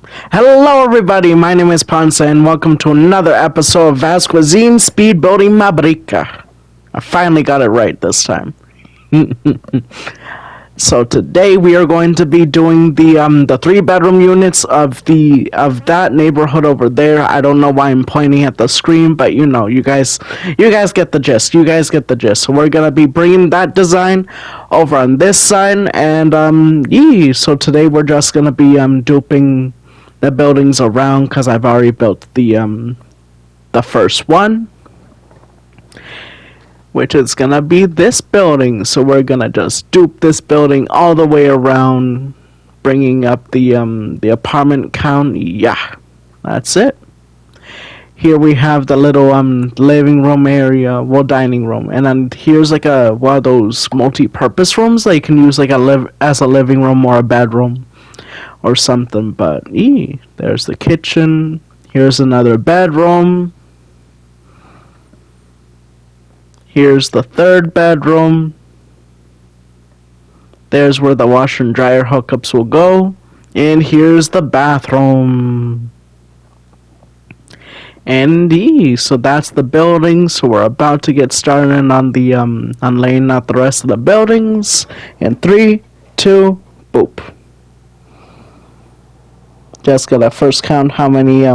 Hello, everybody. My name is Ponce, and welcome to another episode of Vast Cuisine Speed Building Mabrika. I finally got it right this time. So today we are going to be doing the 3 bedroom units of that neighborhood over there. I don't know why I'm pointing at the screen, but you guys get the gist. You guys get the gist. So we're gonna be bringing that design over on this side, and So today we're just gonna be duping the buildings around because I've already built the first one, which is gonna be this building. So we're gonna just dupe this building all the way around, bringing up the apartment count. Yeah, that's it. Here we have the little living room area, well, dining room, and then here's like a one of those multi-purpose rooms that you can use like as a living room or a bedroom or something. But there's the kitchen. Here's another bedroom. Here's the third bedroom. There's where the washer and dryer hookups will go. And here's the bathroom. And so that's the building. So we're about to get started on the on laying out the rest of the buildings. In 3, 2, boop. Just gotta first count how many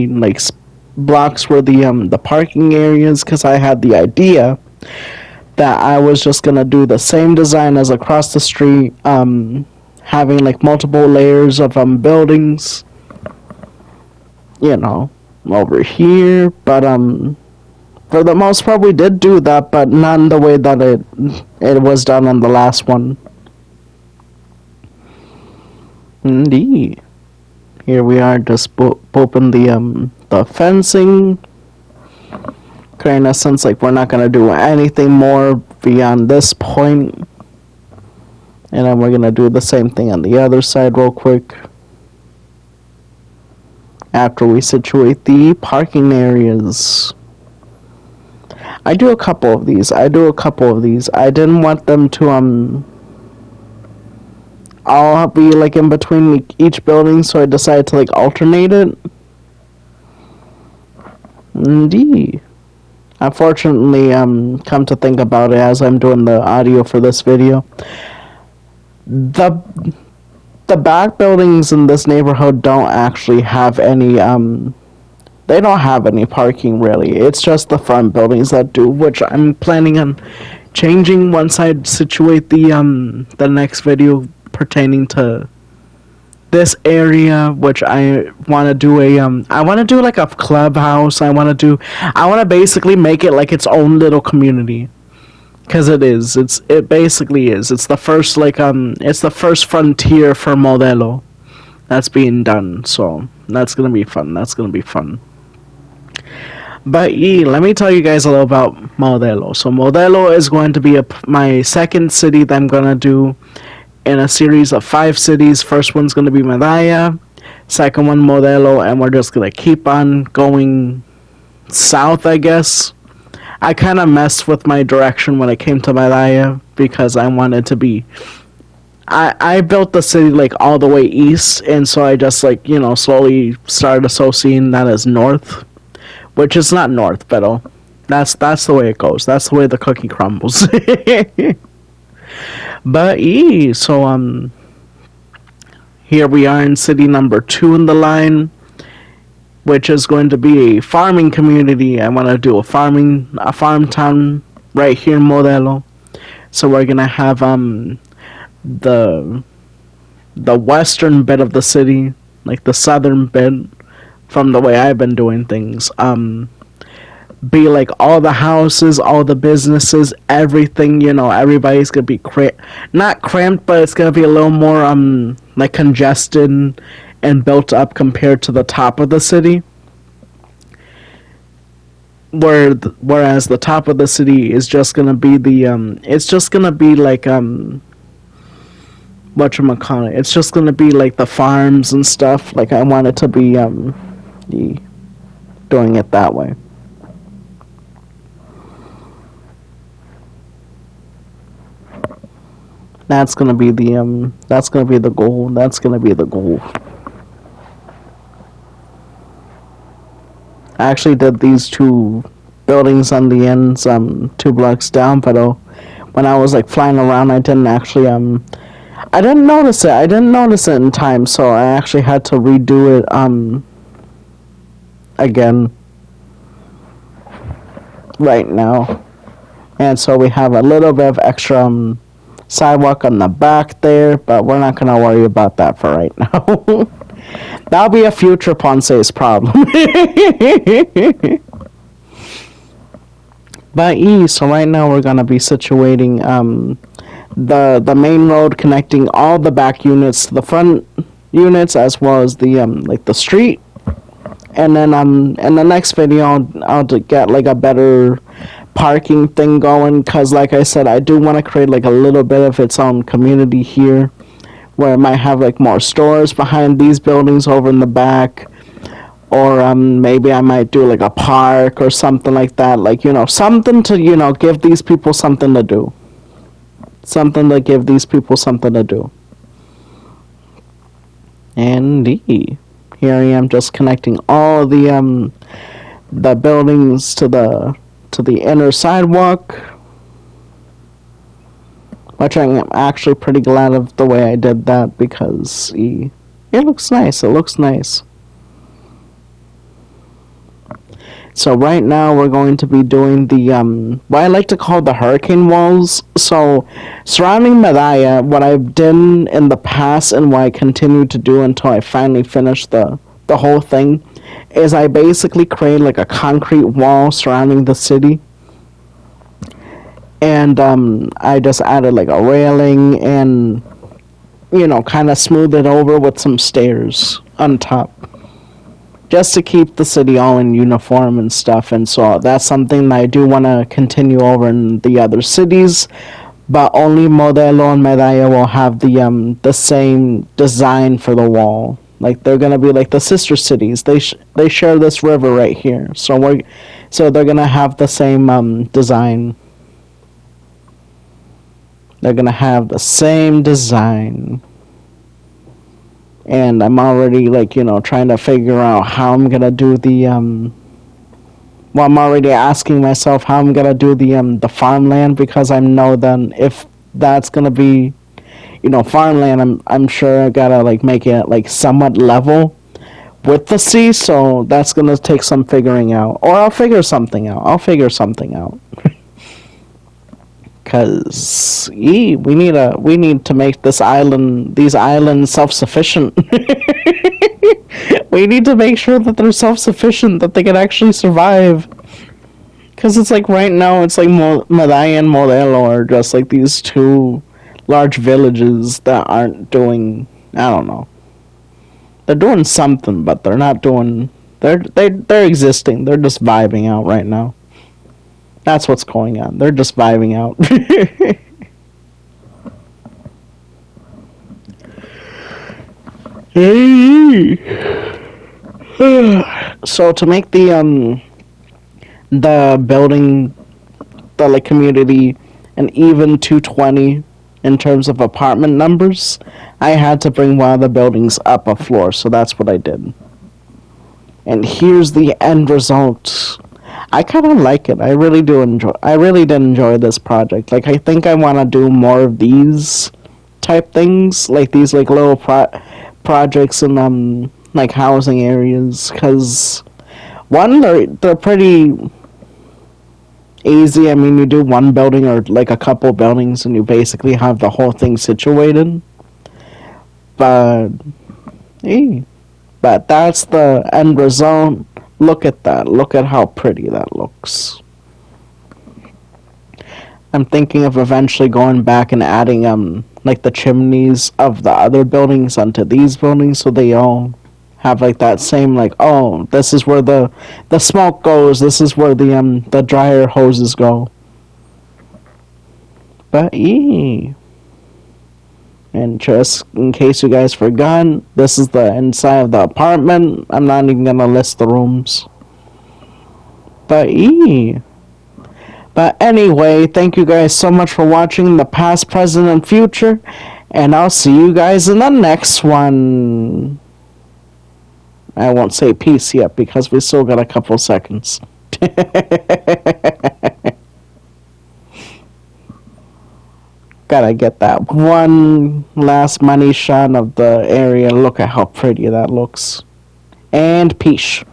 like blocks were the parking areas, because I had the idea that I was just gonna do the same design as across the street, having like multiple layers of buildings, over here. But for the most part we did do that, but not in the way that it was done on the last one. Indeed. Here we are, just open the fencing. In a sense, like we're not gonna do anything more beyond this point, and then we're gonna do the same thing on the other side real quick. After we situate the parking areas, I do a couple of these. I didn't want them to all be like in between each building, so I decided to like alternate it. Indeed. Unfortunately, come to think about it, as I'm doing the audio for this video, the back buildings in this neighborhood don't actually have any they don't have any parking really. It's just the front buildings that do, which I'm planning on changing once I situate the next video pertaining to this area, which I want to do I want to do like a clubhouse. I want to basically make it like its own little community, because it basically is. It's the first it's the first frontier for Modelo that's being done. So that's gonna be fun. But let me tell you guys a little about Modelo. So Modelo is going to be my second city that I'm gonna do in a series of 5 cities. First one's going to be Medalla, second one Modelo, and we're just going to keep on going south, I guess. I kind of messed with my direction when it came to Medalla, because I wanted to be... I built the city like all the way east, and so I just slowly started associating that as north, which is not north, but that's the way it goes. That's the way the cookie crumbles. But so here we are in city number 2 in the line, which is going to be a farming community. I want to do a farm town right here in Modelo. So we're gonna have the western bit of the city, like the southern bit, from the way I've been doing things, be like all the houses, all the businesses, everything. Everybody's gonna be not cramped, but it's gonna be a little more like congested and built up compared to the top of the city. Whereas the top of the city is just gonna be it's just gonna be like whatchamacallit, it's just gonna be like the farms and stuff. Like I want it to be doing it that way. That's gonna be the goal. I actually did these two buildings on the ends, 2 blocks down, but when I was like flying around, I didn't actually I didn't notice it. I didn't notice it in time, so I actually had to redo it again right now. And so we have a little bit of extra sidewalk on the back there, but we're not gonna worry about that for right now. That'll be a future Ponce's problem. But so right now we're gonna be situating the main road connecting all the back units to the front units, as well as the like the street. And then in the next video I'll get like a better parking thing going, because like I said, I do want to create like a little bit of its own community here, where it might have like more stores behind these buildings over in the back, or maybe I might do like a park or something like that, like, something to, give these people something to do, something to give these people something to do. And here I am just connecting all the buildings to the inner sidewalk, which I'm actually pretty glad of the way I did that, because it looks nice. It looks nice. So right now we're going to be doing the what I like to call the hurricane walls. So surrounding Medaya, what I've done in the past and what I continue to do until I finally finish the whole thing, is I basically create like a concrete wall surrounding the city. And I just added like a railing and, kind of smooth it over with some stairs on top, just to keep the city all in uniform and stuff. And so that's something that I do want to continue over in the other cities, but only Modelo and Medalla will have the same design for the wall. Like, they're gonna be like the sister cities. They share this river right here, so they're gonna have the same design. They're gonna have the same design. And I'm already like, trying to figure out how I'm gonna do the well, I'm already asking myself how I'm gonna do the farmland, because I know then if that's gonna be, farmland, I'm sure I gotta like make it like somewhat level with the sea, so that's gonna take some figuring out. Or I'll figure something out. Cause we need to make these islands self-sufficient. We need to make sure that they're self-sufficient, that they can actually survive. Cause it's like right now, it's like Medalla and Modelo are just like these two large villages that aren't doing. I don't know. They're doing something, but they're not doing. They're existing. They're just vibing out right now. That's what's going on. They're just vibing out. So to make the building, the like community, an even 220 in terms of apartment numbers, I had to bring one of the buildings up a floor. So that's what I did. And here's the end result. I kind of like it. I really did enjoy this project. Like, I think I want to do more of these type things, like these like little projects in like housing areas, because one, they're pretty easy. I mean, you do one building or like a couple buildings and you basically have the whole thing situated. But but that's the end result. Look at that. Look at how pretty that looks. I'm thinking of eventually going back and adding like the chimneys of the other buildings onto these buildings, so they all have like that same, like, oh, this is where the smoke goes, this is where the dryer hoses go. But and just in case you guys forgot, this is the inside of the apartment. I'm not even gonna list the rooms. But But anyway, thank you guys so much for watching the past, present, and future. And I'll see you guys in the next one. I won't say peace yet because we still got a couple seconds. Gotta get that one last money shot of the area. Look at how pretty that looks. And peace.